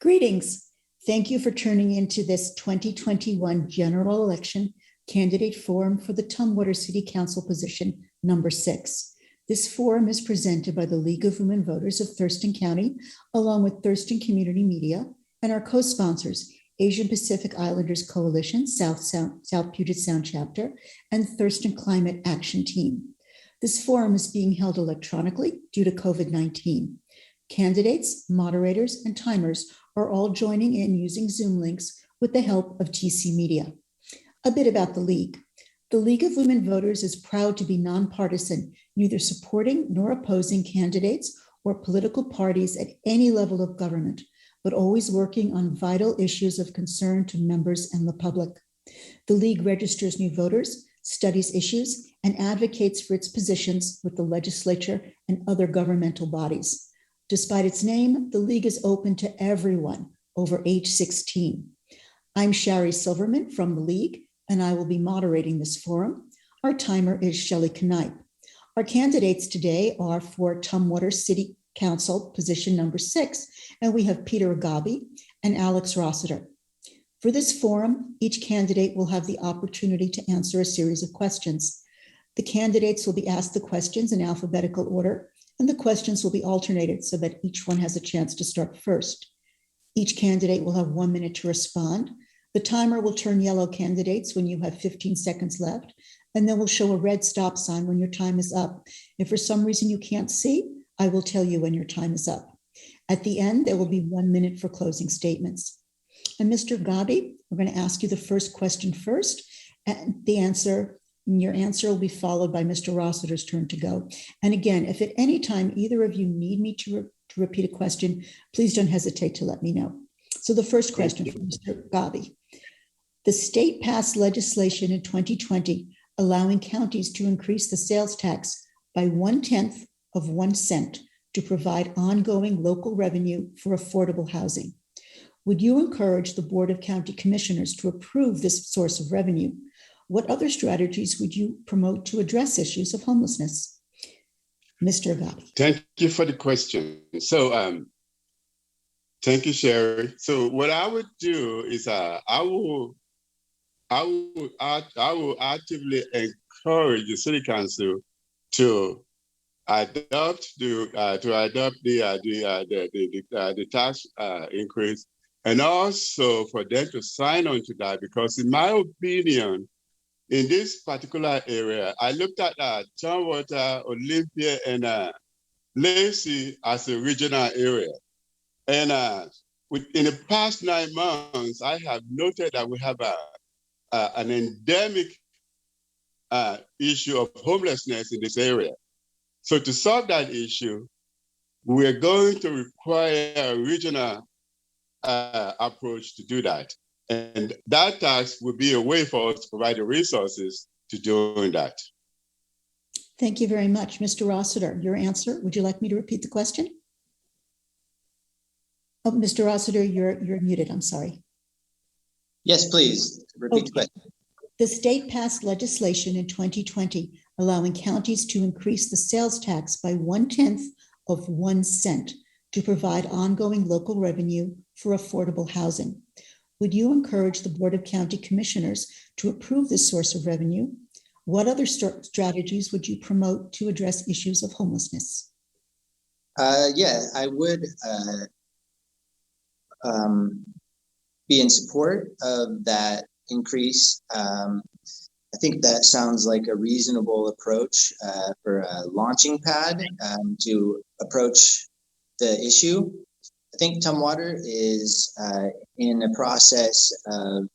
Greetings. Thank you for tuning into this 2021 general election candidate forum for the Tumwater City Council position number 6. This forum is presented by the League of Women Voters of Thurston County, along with Thurston Community Media and our co-sponsors, Asian Pacific Islanders Coalition, South Puget Sound Chapter, and Thurston Climate Action Team. This forum is being held electronically due to COVID-19. Candidates, moderators, and timers are all joining in using Zoom links with the help of TC Media. A bit about the League. The League of Women Voters is proud to be nonpartisan, neither supporting nor opposing candidates or political parties at any level of government, but always working on vital issues of concern to members and the public. The League registers new voters, studies issues, and advocates for its positions with the legislature and other governmental bodies. Despite its name, the League is open to everyone over age 16. I'm SHARI Silverman from the League, and I will be moderating this forum. Our timer is Shelley Knipe. Our candidates today are for Tumwater City Council, position number 6, and we have Peter Agabi and Alex Rossiter. For this forum, each candidate will have the opportunity to answer a series of questions. The candidates will be asked the questions in alphabetical order, and the questions will be alternated so that each one has a chance to start first. Each candidate will have 1 minute to respond. The timer will turn yellow candidates when you have 15 seconds left, and then will show a red stop sign when your time is up. If for some reason you can't see, I will tell you when your time is up. At the end, there will be 1 minute for closing statements. And Mr. Agabi, we're going to ask you the first question first, and your answer will be followed by Mr. Rossiter's turn to go. And again, if at any time either of you need me to repeat a question, please don't hesitate to let me know. So the first question from Mr. Agabi. The state passed legislation in 2020 allowing counties to increase the sales tax by 1/10 of 1 cent to provide ongoing local revenue for affordable housing. Would you encourage the Board of County Commissioners to approve this source of revenue? What other strategies would you promote to address issues of homelessness? Mr. Agabi. Thank you for the question. So, thank you, Sherry. So, what I would do is I will actively encourage the City Council to adopt the tax increase, and also for them to sign on to that, because in my opinion, in this particular area, I looked at Turwater, Olympia, and Lacey as a regional area. And in the past 9 months, I have noted that we have an endemic issue of homelessness in this area. So to solve that issue, we're going to require a regional approach to do that. And that tax will be a way for us to provide the resources to doing that. Thank you very much. Mr. Rossiter, your answer. Would you like me to repeat the question? Oh, Mr. Rossiter, you're muted. I'm sorry. Yes, please. Repeat the question. The state passed legislation in 2020 allowing counties to increase the sales tax by 1/10 of 1 cent to provide ongoing local revenue for affordable housing. Would you encourage the Board of County Commissioners to approve this source of revenue? What other strategies would you promote to address issues of homelessness? Yeah, I would be in support of that increase. I think that sounds like a reasonable approach for a launching pad to approach the issue. I think Tumwater is in a process of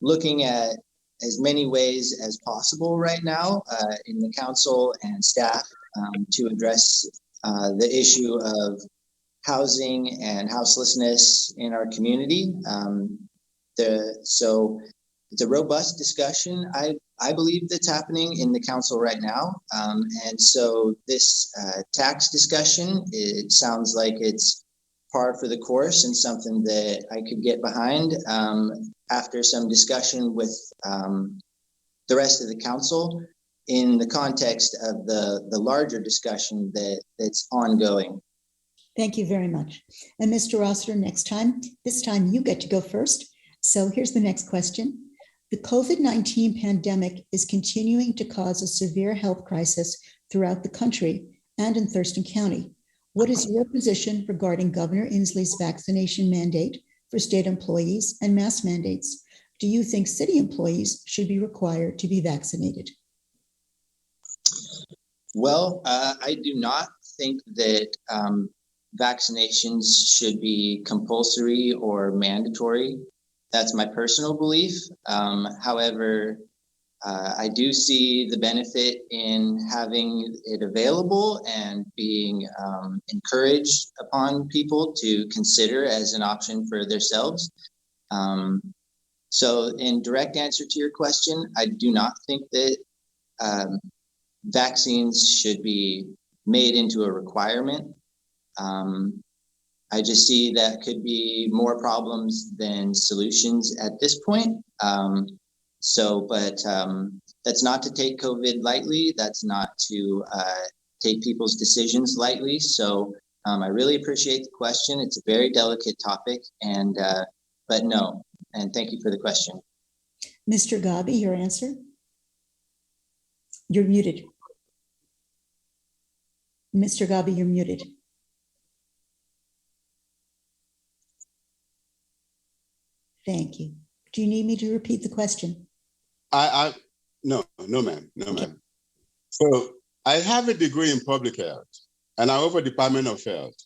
looking at as many ways as possible right now in the council and staff to address the issue of housing and houselessness in our community. So it's a robust discussion, I believe, that's happening in the council right now. And so this tax discussion, it sounds like it's par for the course and something that I could get behind after some discussion with the rest of the council in the context of the larger discussion that's ongoing. Thank you very much. And Mr. Rossiter, this time you get to go first. So here's the next question. The COVID-19 pandemic is continuing to cause a severe health crisis throughout the country and in Thurston County. What is your position regarding Governor Inslee's vaccination mandate for state employees and mask mandates? Do you think city employees should be required to be vaccinated? Well, I do not think that vaccinations should be compulsory or mandatory. That's my personal belief. However, I do see the benefit in having it available and being encouraged upon people to consider as an option for themselves. So in direct answer to your question, I do not think that vaccines should be made into a requirement. I just see that could be more problems than solutions at this point. But that's not to take COVID lightly. That's not to take people's decisions lightly. So I really appreciate the question. It's a very delicate topic, but no. And thank you for the question. Mr. Agabi, your answer? You're muted. Mr. Agabi, you're muted. Thank you. Do you need me to repeat the question? No, ma'am. So I have a degree in public health, and I work for Department of Health.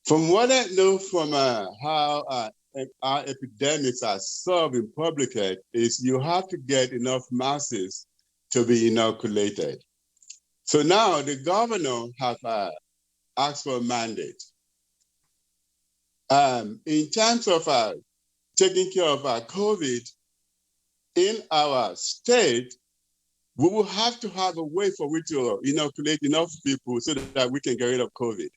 From what I know from how our epidemics are solved in public health is you have to get enough masses to be inoculated. So now the governor have asked for a mandate. In terms of taking care of COVID in our state, we will have to have a way for which to inoculate enough people so that we can get rid of COVID.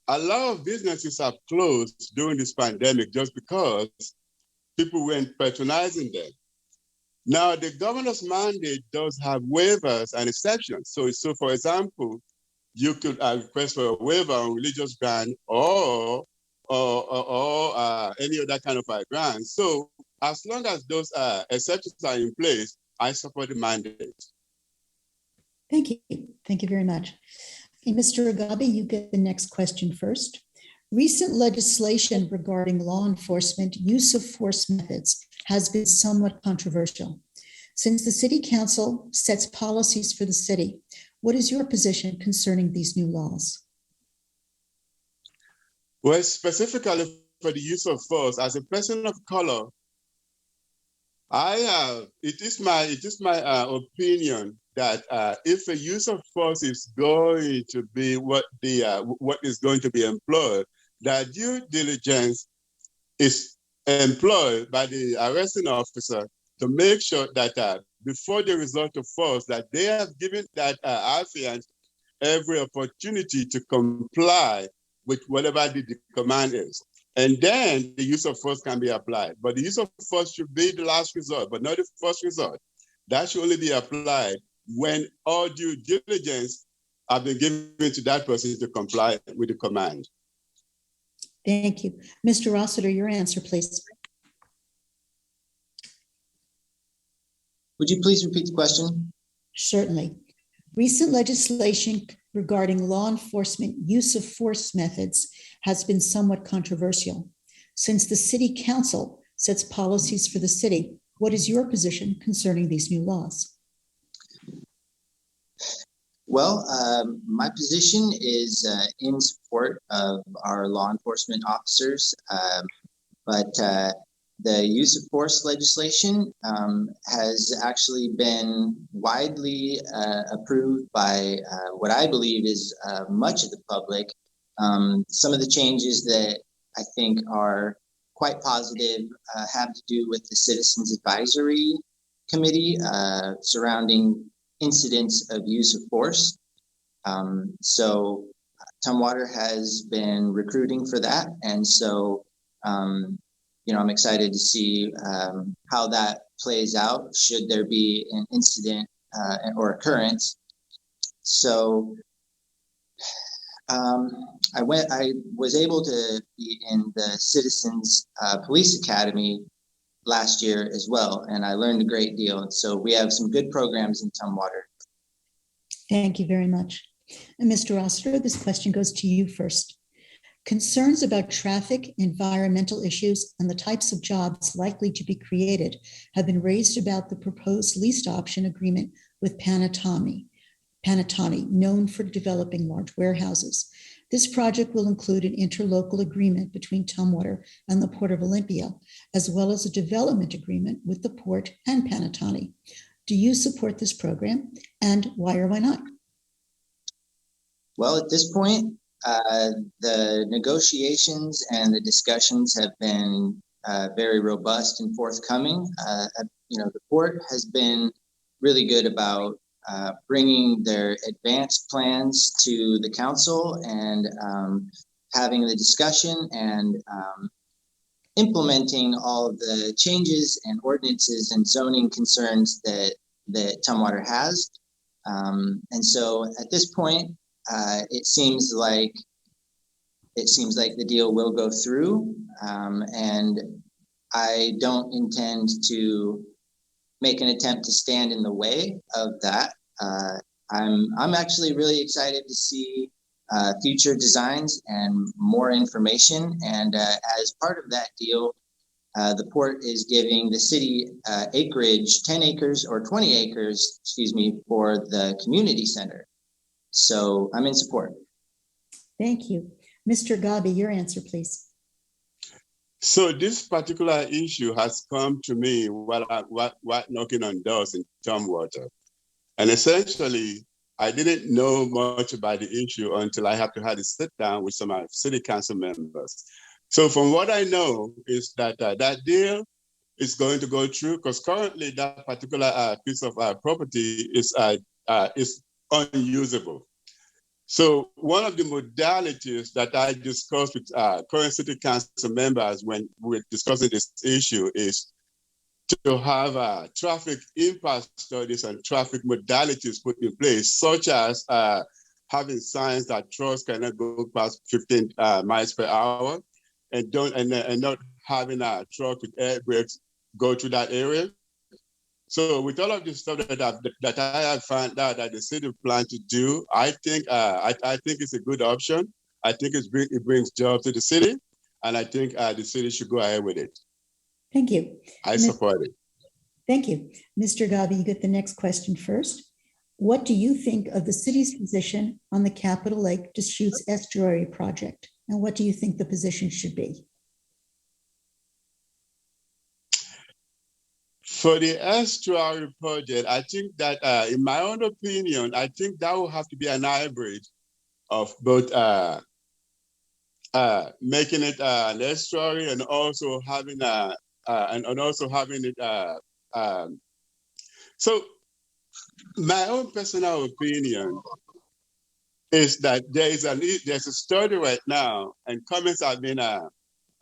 A lot of businesses have closed during this pandemic just because people weren't patronizing them. Now, the governor's mandate does have waivers and exceptions. So for example, you could request for a waiver on religious grant or any other kind of grant. So as long as those exceptions are in place, I support the mandate. Thank you. Thank you very much. Okay, Mr. Agabi, you get the next question first. Recent legislation regarding law enforcement use of force methods has been somewhat controversial. Since the City Council sets policies for the city, what is your position concerning these new laws? Well, specifically for the use of force, as a person of color, it is my opinion that if the use of force is going to be what is going to be employed, that due diligence is employed by the arresting officer to make sure that before the resort of force, that they have given that affiant every opportunity to comply with whatever the command is. And then the use of force can be applied. But the use of force should be the last resort, but not the first resort. That should only be applied when all due diligence have been given to that person to comply with the command. Thank you. Mr. Rossiter, your answer, please. Would you please repeat the question? Certainly. Recent legislation regarding law enforcement use of force methods has been somewhat controversial. Since the City Council sets policies for the city, what is your position concerning these new laws? Well, my position is in support of our law enforcement officers, but the use of force legislation has actually been widely approved by what I believe is much of the public. Some of the changes that I think are quite positive have to do with the Citizens Advisory Committee surrounding incidents of use of force. So Tumwater has been recruiting for that. And so, I'm excited to see how that plays out should there be an incident or occurrence. So I was able to be in the Citizens Police Academy last year as well, and I learned a great deal. So we have some good programs in Tumwater. Thank you very much. And Mr. Rossiter, this question goes to you first. Concerns about traffic, environmental issues, and the types of jobs likely to be created have been raised about the proposed lease option agreement with Panatami, known for developing large warehouses. This project will include an interlocal agreement between Tumwater and the Port of Olympia, as well as a development agreement with the port and Panatami. Do you support this program, and why or why not? Well, at this point, the negotiations and the discussions have been very robust and forthcoming. The port has been really good about bringing their advanced plans to the council and having the discussion and implementing all of the changes and ordinances and zoning concerns that Tumwater has. And so at this point, it seems like the deal will go through, and I don't intend to make an attempt to stand in the way of that. I'm actually really excited to see future designs and more information. And as part of that deal, the port is giving the city acreage, 10 acres or 20 acres, for the community center. So I'm in support. Thank you. Mr. Agabi, your answer, please. So this particular issue has come to me while knocking on doors in Tumwater. And essentially, I didn't know much about the issue until I had a sit down with some city council members. So from what I know is that that deal is going to go through, because currently that particular piece of property is unusable. So one of the modalities that I discussed with current city council members when we're discussing this issue is to have traffic impact studies and traffic modalities put in place, such as having signs that trucks cannot go past 15 miles per hour, and not having a truck with air brakes go through that area. So with all of this stuff that I have found out that the city plans to do, I think it's a good option. I think it brings jobs to the city, and I think the city should go ahead with it. Thank you. I support it. Thank you. Mr. Agabi, you get the next question first. What do you think of the city's position on the Capitol Lake Deschutes Estuary project? And what do you think the position should be? For the estuary project, I think that, in my own opinion, I think that will have to be an hybrid of both making it an estuary and also having so my own personal opinion is that there's a study right now, and comments have been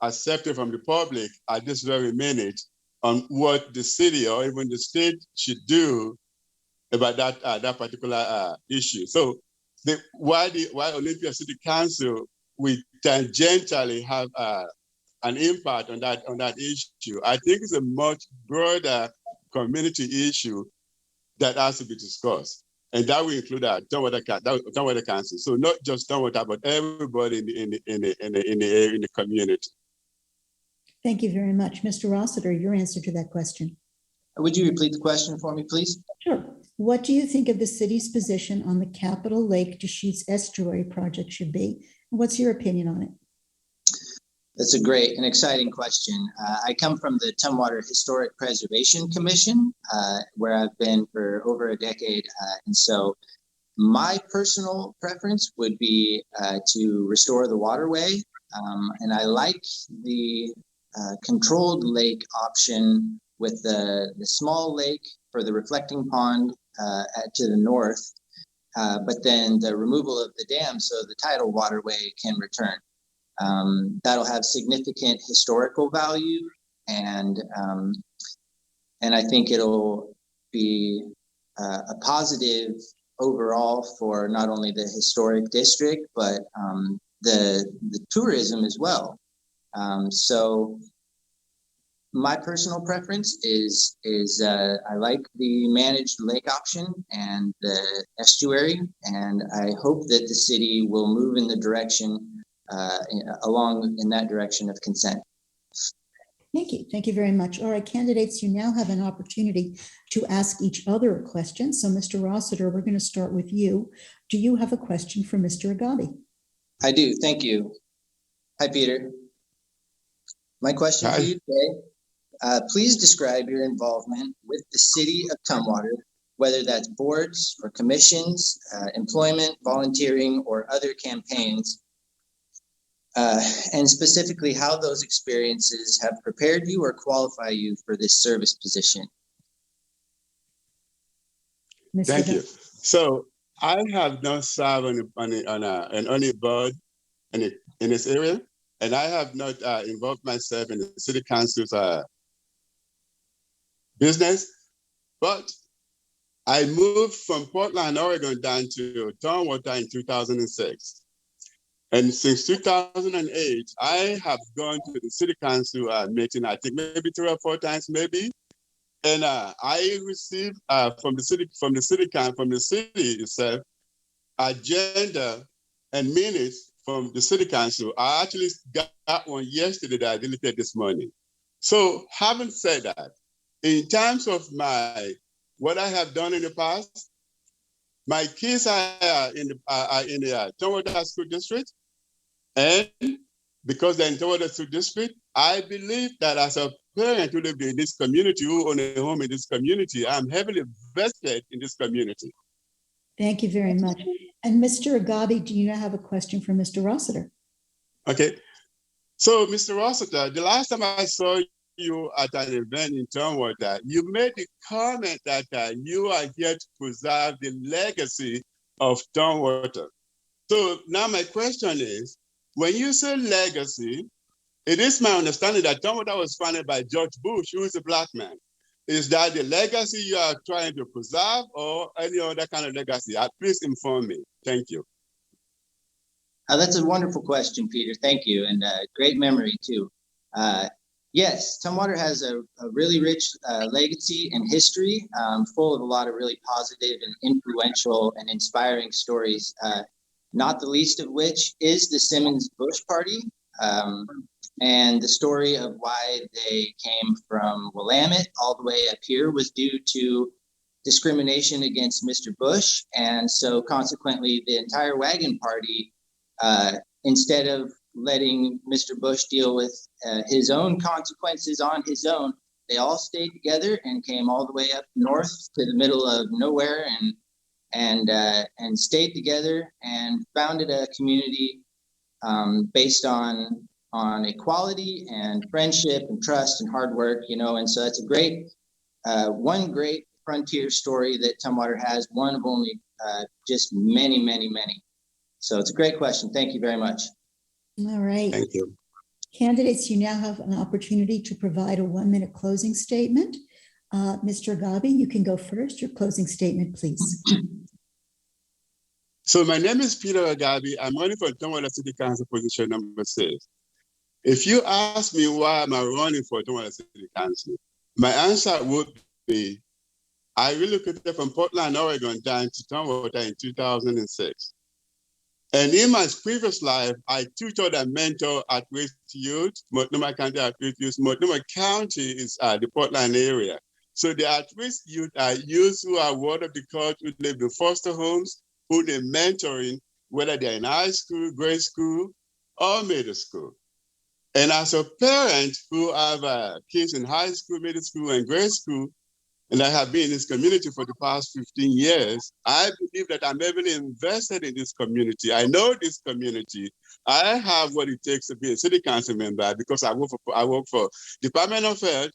accepted from the public at this very minute on what the city or even the state should do about that particular issue. So why Olympia City Council, we tangentially have an impact on that issue. I think it's a much broader community issue that has to be discussed, and that will include Tumwater Council. So not just Tumwater, but everybody in the community. Thank you very much. Mr. Rossiter, your answer to that question. Would you repeat the question for me, please? Sure. What do you think of the city's position on the Capitol Lake Deschutes Estuary project should be? What's your opinion on it? That's a great and exciting question. I come from the Tumwater Historic Preservation Commission, where I've been for over a decade. And so my personal preference would be to restore the waterway. And I like the controlled lake option with the small lake for the reflecting pond to the north, but then the removal of the dam so the tidal waterway can return. That'll have significant historical value, and I think it'll be a positive overall for not only the historic district, but the tourism as well. So my personal preference is I like the managed lake option and the estuary, and I hope that the city will move in the direction along in that direction of consent. Thank you. Thank you very much. All right, candidates, you now have an opportunity to ask each other a question. So Mr. Rossiter, we're going to start with you. Do you have a question for Mr. Agabi? I do. Thank you. Hi, Peter. My question for you today, please describe your involvement with the city of Tumwater, whether that's boards or commissions, employment, volunteering, or other campaigns, and specifically how those experiences have prepared you or qualify you for this service position. Thank you. So I have not served on any board in this area, and I have not involved myself in the city council's business, but I moved from Portland, Oregon down to Turwater in 2006. And since 2008, I have gone to the city council meeting, I think maybe 3 or 4 times, maybe. And I received from the city itself, agenda and minutes from the city council. I actually got one yesterday that I deleted this morning. So having said that, in terms of what I have done in the past, my kids are in the Turwater School District, and because they're in Turwater School District, I believe that as a parent who live in this community, who own a home in this community, I'm heavily vested in this community. Thank you very much. And Mr. Agabi, do you now have a question for Mr. Rossiter? Okay. So, Mr. Rossiter, the last time I saw you at an event in Turwater, you made the comment that you are here to preserve the legacy of Turwater. So now my question is, when you say legacy, it is my understanding that Turwater was founded by George Bush, who is a Black man. Is that the legacy you are trying to preserve or any other kind of legacy? Please inform me. Thank you. That's a wonderful question, Peter. Thank you. And great memory, too. Yes, Tumwater has a really rich legacy and history, full of a lot of really positive and influential and inspiring stories, not the least of which is the Simmons-Bush Party, and the story of why they came from Willamette all the way up here was due to discrimination against Mr. Bush. And so consequently, the entire Wagon Party, instead of letting Mr. Bush deal with his own consequences on his own, they all stayed together and came all the way up north to the middle of nowhere and stayed together and founded a community based on equality and friendship and trust and hard work, and so that's a great one great frontier story that Tumwater has, one of only just many, many, many. So it's a great question. Thank you very much. All right. Thank you. Candidates, you now have an opportunity to provide a 1-minute closing statement. Mr. Agabi, you can go first. Your closing statement, please. So my name is Peter Agabi. I'm running for Turwater City Council position number 6. If you ask me why am I running for Turwater City Council, my answer would be, I relocated from Portland, Oregon down to Turwater in 2006. And in my previous life, I tutored and mentored at-risk youth, Multnomah County at-risk youth. Multnomah County is the Portland area. So the at-risk youth are youth who are ward of the court, who live in foster homes, who they're mentoring, whether they're in high school, grade school, or middle school. And as a parent who have kids in high school, middle school, and grade school, and I have been in this community for the past 15 years, I believe that I'm heavily invested in this community. I know this community. I have what it takes to be a city council member because I work for Department of Health.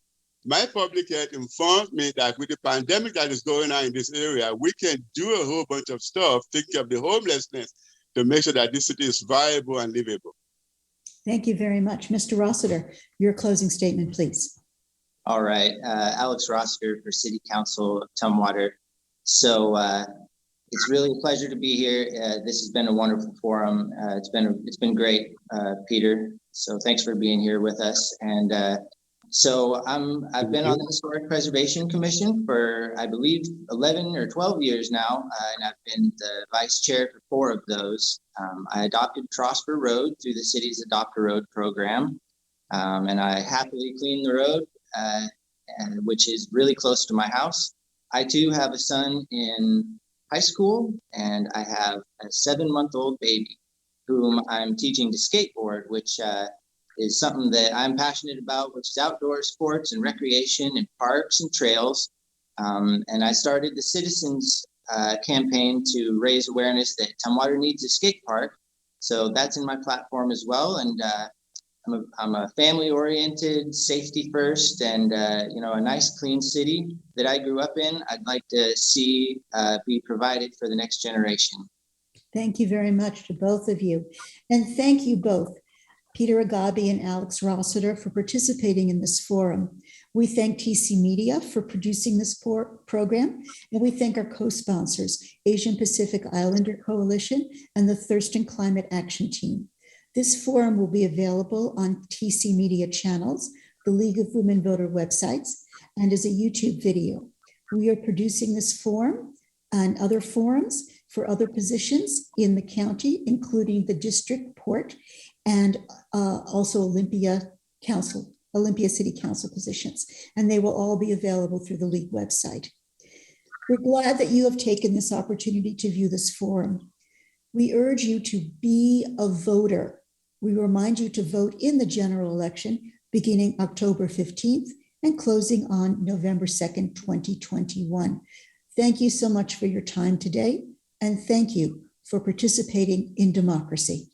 My public health informed me that with the pandemic that is going on in this area, we can do a whole bunch of stuff, take care of the homelessness to make sure that this city is viable and livable. Thank you very much. Mr. Rossiter, your closing statement, please. All right, Alex Rossiter for City Council of Tumwater. So It's really a pleasure to be here. This has been a wonderful forum. It's been great, Peter. So thanks for being here with us. And so I've been on the Historic Preservation Commission for, I believe, 11 or 12 years now, and I've been the vice chair for 4 of those. I adopted Trosper Road through the city's Adopt a Road program, and I happily clean the road, which is really close to my house. I too have a son in high school, and I have a 7-month-old baby whom I'm teaching to skateboard, which is something that I'm passionate about, which is outdoor sports and recreation and parks and trails. And I started the Citizens campaign to raise awareness that Tumwater needs a skate park. So that's in my platform as well. And I'm a family-oriented, safety-first, and a nice, clean city that I grew up in. I'd like to see be provided for the next generation. Thank you very much to both of you. And thank you both, Peter Agabi and Alex Rossiter, for participating in this forum. We thank TC Media for producing this program, and we thank our co-sponsors, Asian Pacific Islander Coalition and the Thurston Climate Action Team. This forum will be available on TC Media channels, the League of Women Voter websites, and as a YouTube video. We are producing this forum and other forums for other positions in the county, including the district port and also Olympia City Council positions. And they will all be available through the League website. We're glad that you have taken this opportunity to view this forum. We urge you to be a voter. We remind you to vote in the general election beginning October 15th and closing on November 2nd, 2021. Thank you so much for your time today, and thank you for participating in democracy.